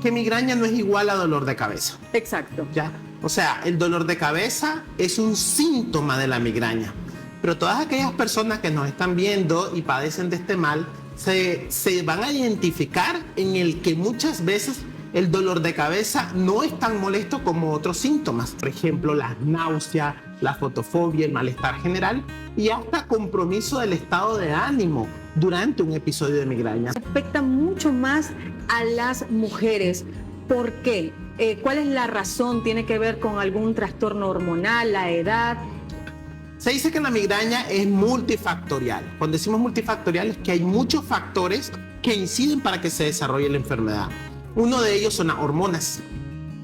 que migraña no es igual a dolor de cabeza. Exacto. ¿Ya? O sea, el dolor de cabeza es un síntoma de la migraña. Pero todas aquellas personas que nos están viendo y padecen de este mal, se van a identificar en el que muchas veces el dolor de cabeza no es tan molesto como otros síntomas. Por ejemplo, las náuseas, la fotofobia, el malestar general y hasta compromiso del estado de ánimo durante un episodio de migraña. Afecta mucho más a las mujeres. ¿Por qué? ¿Cuál es la razón? ¿Tiene que ver con algún trastorno hormonal, la edad? Se dice que la migraña es multifactorial. Cuando decimos multifactorial es que hay muchos factores que inciden para que se desarrolle la enfermedad. Uno de ellos son las hormonas,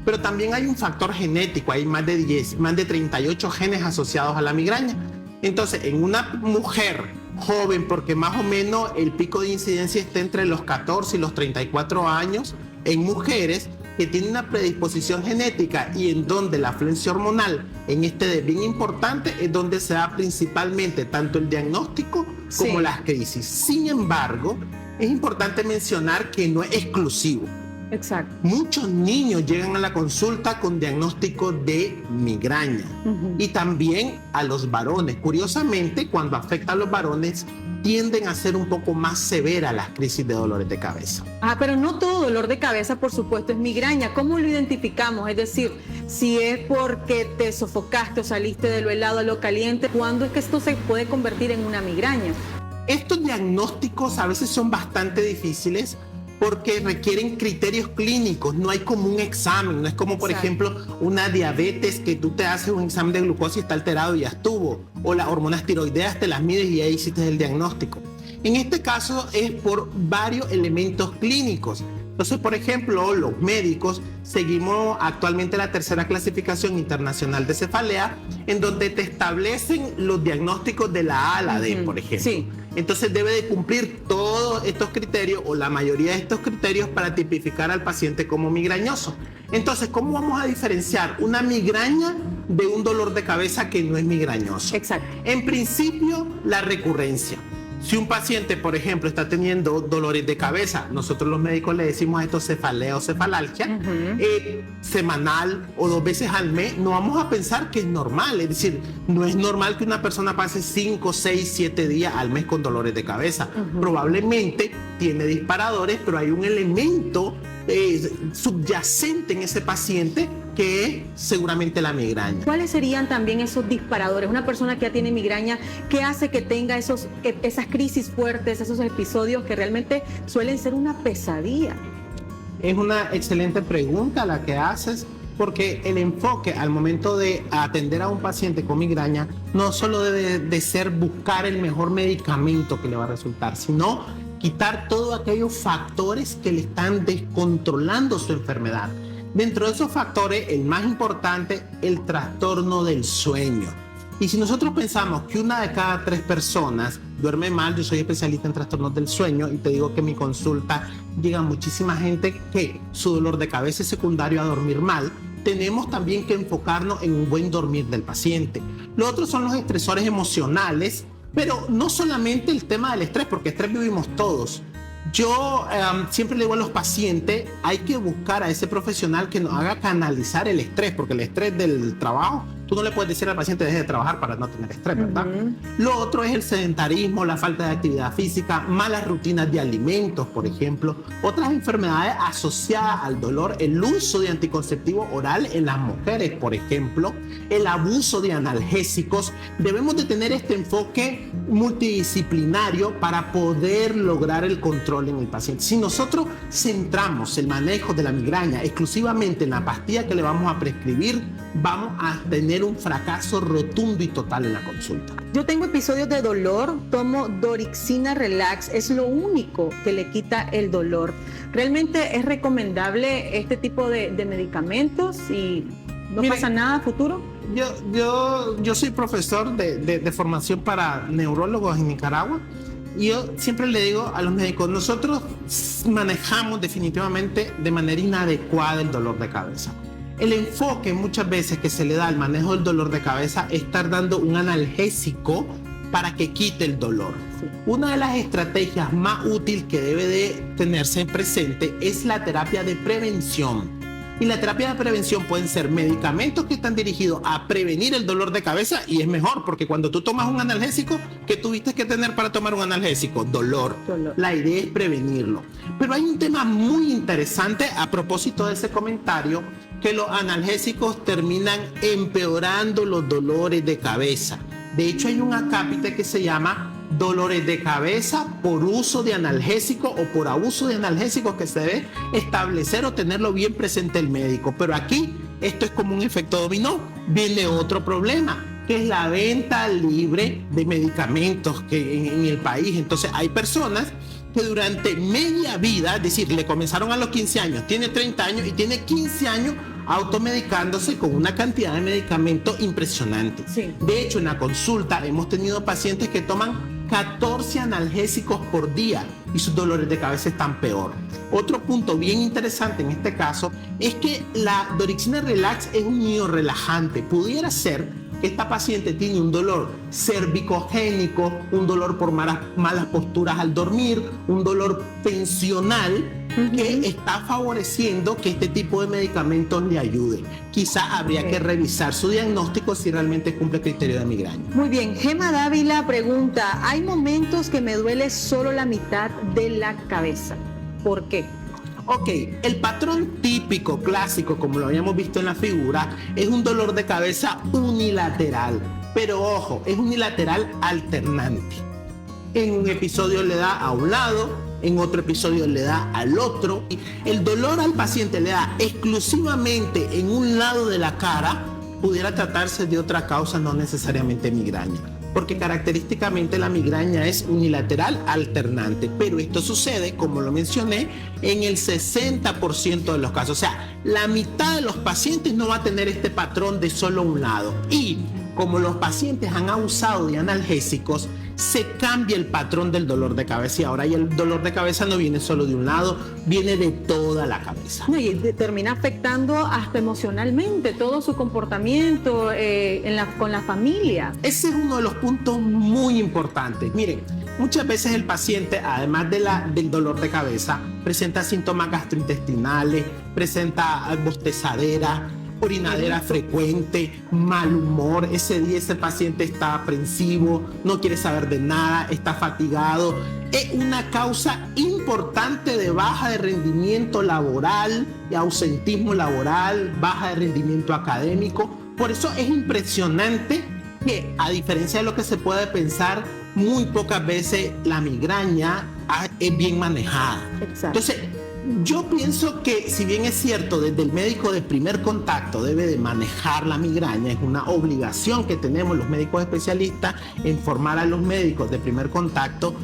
pero también hay un factor genético, hay más de 38 genes asociados a la migraña. Entonces, en una mujer joven, porque más o menos el pico de incidencia está entre los 14 y los 34 años, en mujeres que tienen una predisposición genética y en donde la afluencia hormonal en este es bien importante, es donde se da principalmente tanto el diagnóstico como las crisis. Sin embargo, es importante mencionar que no es exclusivo. Exacto. Muchos niños llegan a la consulta con diagnóstico de migraña y también a los varones. Curiosamente, cuando afecta a los varones, tienden a ser un poco más severas las crisis de dolores de cabeza. Pero no todo dolor de cabeza, por supuesto, es migraña. ¿Cómo lo identificamos? Es decir, si es porque te sofocaste o saliste de lo helado a lo caliente, ¿cuándo es que esto se puede convertir en una migraña? Estos diagnósticos a veces son bastante difíciles porque requieren criterios clínicos, no hay como un examen, no es como por ejemplo una diabetes que tú te haces un examen de glucosa y está alterado y ya estuvo, o las hormonas tiroideas te las mides y ahí hiciste el diagnóstico. En este caso es por varios elementos clínicos. Entonces, por ejemplo, los médicos seguimos actualmente la tercera clasificación internacional de cefalea, en donde te establecen los diagnósticos de la A a la D, por ejemplo. Sí. Entonces debe de cumplir todos estos criterios o la mayoría de estos criterios para tipificar al paciente como migrañoso. Entonces, ¿cómo vamos a diferenciar una migraña de un dolor de cabeza que no es migrañoso? Exacto. En principio, la recurrencia. Si un paciente, por ejemplo, está teniendo dolores de cabeza, nosotros los médicos le decimos a esto cefalea o cefalalgia, semanal o 2 veces al mes, no vamos a pensar que es normal. Es decir, no es normal que una persona pase 5, 6, 7 días al mes con dolores de cabeza. Probablemente tiene disparadores, pero hay un elemento subyacente en ese paciente que es seguramente la migraña. ¿Cuáles serían también esos disparadores? Una persona que ya tiene migraña, ¿qué hace que tenga esas crisis fuertes, esos episodios que realmente suelen ser una pesadilla? Es una excelente pregunta la que haces, porque el enfoque al momento de atender a un paciente con migraña no solo debe de ser buscar el mejor medicamento que le va a resultar, sino quitar todos aquellos factores que le están descontrolando su enfermedad. Dentro de esos factores, el más importante, el trastorno del sueño. Y si nosotros pensamos que 1 de cada 3 personas duerme mal, yo soy especialista en trastornos del sueño y te digo que en mi consulta llega muchísima gente que su dolor de cabeza es secundario a dormir mal. Tenemos también que enfocarnos en un buen dormir del paciente. Lo otro son los estresores emocionales, pero no solamente el tema del estrés, porque estrés vivimos todos. Yo siempre le digo a los pacientes, hay que buscar a ese profesional que nos haga canalizar el estrés, porque el estrés del trabajo, tú no le puedes decir al paciente deje de trabajar para no tener estrés, ¿verdad? Lo otro es el sedentarismo, la falta de actividad física, malas rutinas de alimentos, por ejemplo, otras enfermedades asociadas al dolor, el uso de anticonceptivo oral en las mujeres, por ejemplo, el abuso de analgésicos. Debemos de tener este enfoque multidisciplinario para poder lograr el control en el paciente. Si nosotros centramos el manejo de la migraña exclusivamente en la pastilla que le vamos a prescribir, vamos a tener un fracaso rotundo y total en la consulta. Yo tengo episodios de dolor, tomo Dorixina Relax, es lo único que le quita el dolor. ¿Realmente es recomendable este tipo de medicamentos y no pasa nada a futuro? Yo soy profesor de formación para neurólogos en Nicaragua. Y yo siempre le digo a los médicos, nosotros manejamos definitivamente de manera inadecuada el dolor de cabeza. El enfoque muchas veces que se le da al manejo del dolor de cabeza es estar dando un analgésico para que quite el dolor. Sí. Una de las estrategias más útiles que debe de tenerse presente es la terapia de prevención. Y la terapia de prevención pueden ser medicamentos que están dirigidos a prevenir el dolor de cabeza, y es mejor porque cuando tú tomas un analgésico, ¿qué tuviste que tener para tomar un analgésico? Dolor. La idea es prevenirlo. Pero hay un tema muy interesante a propósito de ese comentario, que los analgésicos terminan empeorando los dolores de cabeza. De hecho, hay un acápite que se llama dolores de cabeza por uso de analgésicos o por abuso de analgésicos, que se debe establecer o tenerlo bien presente el médico. Pero aquí esto es como un efecto dominó. Viene otro problema, que es la venta libre de medicamentos que en el país. Entonces hay personas que durante media vida, es decir, le comenzaron a los 15 años, tiene 30 años y tiene 15 años automedicándose con una cantidad de medicamentos impresionante. Sí. De hecho, en la consulta hemos tenido pacientes que toman 14 analgésicos por día y sus dolores de cabeza están peor. Otro punto bien interesante en este caso es que la Dorixina Relax es un miorrelajante. Pudiera ser que esta paciente tiene un dolor cervicogénico, un dolor por malas posturas al dormir, un dolor tensional, que está favoreciendo que este tipo de medicamentos le ayuden. Quizá habría que revisar su diagnóstico si realmente cumple el criterio de migraña. Muy bien, Gema Dávila pregunta, hay momentos que me duele solo la mitad de la cabeza. ¿Por qué? Ok, el patrón típico, clásico, como lo habíamos visto en la figura, es un dolor de cabeza unilateral. Pero ojo, es unilateral alternante. En un episodio le da a un lado, en otro episodio le da al otro. El dolor al paciente le da exclusivamente en un lado de la cara, pudiera tratarse de otra causa, no necesariamente migraña, porque característicamente la migraña es unilateral alternante, pero esto sucede, como lo mencioné, en el 60% de los casos. O sea, la mitad de los pacientes no va a tener este patrón de solo un lado. Y como los pacientes han abusado de analgésicos, se cambia el patrón del dolor de cabeza, y ahora ya el dolor de cabeza no viene solo de un lado, viene de toda la cabeza. No, y termina afectando hasta emocionalmente todo su comportamiento con la familia. Ese es uno de los puntos muy importantes. Miren, muchas veces el paciente, además del dolor de cabeza, presenta síntomas gastrointestinales, presenta bostezadera, orinadera frecuente, mal humor. Ese día ese paciente está aprensivo, no quiere saber de nada, está fatigado. Es una causa importante de baja de rendimiento laboral, de ausentismo laboral, baja de rendimiento académico. Por eso es impresionante que, a diferencia de lo que se puede pensar, muy pocas veces la migraña es bien manejada. Exacto. Entonces, yo pienso que, si bien es cierto, desde el médico de primer contacto debe de manejar la migraña, es una obligación que tenemos los médicos especialistas en formar a los médicos de primer contacto,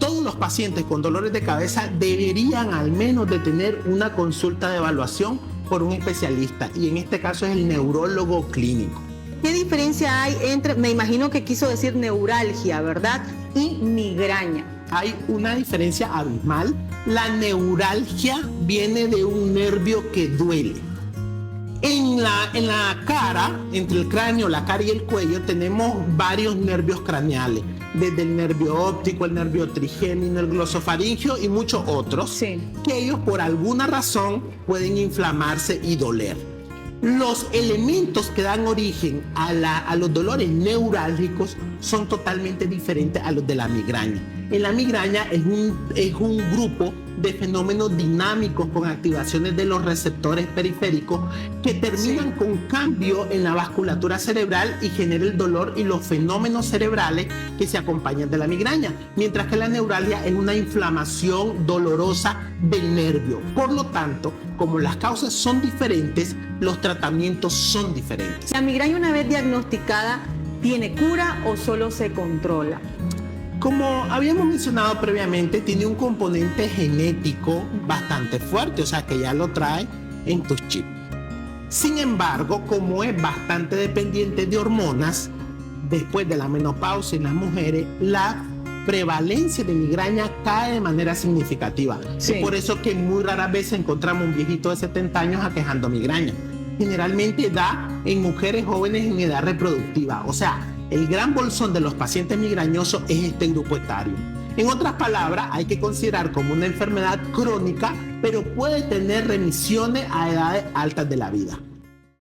todos los pacientes con dolores de cabeza deberían al menos de tener una consulta de evaluación por un especialista, y en este caso es el neurólogo clínico. ¿Qué diferencia hay entre, me imagino que quiso decir neuralgia, ¿verdad?, y migraña? Hay una diferencia abismal. La neuralgia viene de un nervio que duele. En la cara, entre el cráneo, la cara y el cuello, tenemos varios nervios craneales, desde el nervio óptico, el nervio trigémino, el glosofaringeo y muchos otros, Sí. que ellos por alguna razón pueden inflamarse y doler. Los elementos que dan origen a los dolores neurálgicos son totalmente diferentes a los de la migraña. En la migraña es un grupo de fenómenos dinámicos con activaciones de los receptores periféricos que terminan con cambio en la vasculatura cerebral y genera el dolor y los fenómenos cerebrales que se acompañan de la migraña, mientras que la neuralgia es una inflamación dolorosa del nervio. Por lo tanto, como las causas son diferentes, los tratamientos son diferentes. ¿La migraña, una vez diagnosticada, tiene cura o solo se controla? Como habíamos mencionado previamente, tiene un componente genético bastante fuerte, o sea que ya lo trae en tus chips. Sin embargo, como es bastante dependiente de hormonas, después de la menopausia en las mujeres, la prevalencia de migraña cae de manera significativa. Sí. Es por eso que muy raras veces encontramos un viejito de 70 años aquejando migraña. Generalmente da en mujeres jóvenes en edad reproductiva, o sea, el gran bolsón de los pacientes migrañosos es este grupo etario. En otras palabras, hay que considerar como una enfermedad crónica, pero puede tener remisiones a edades altas de la vida.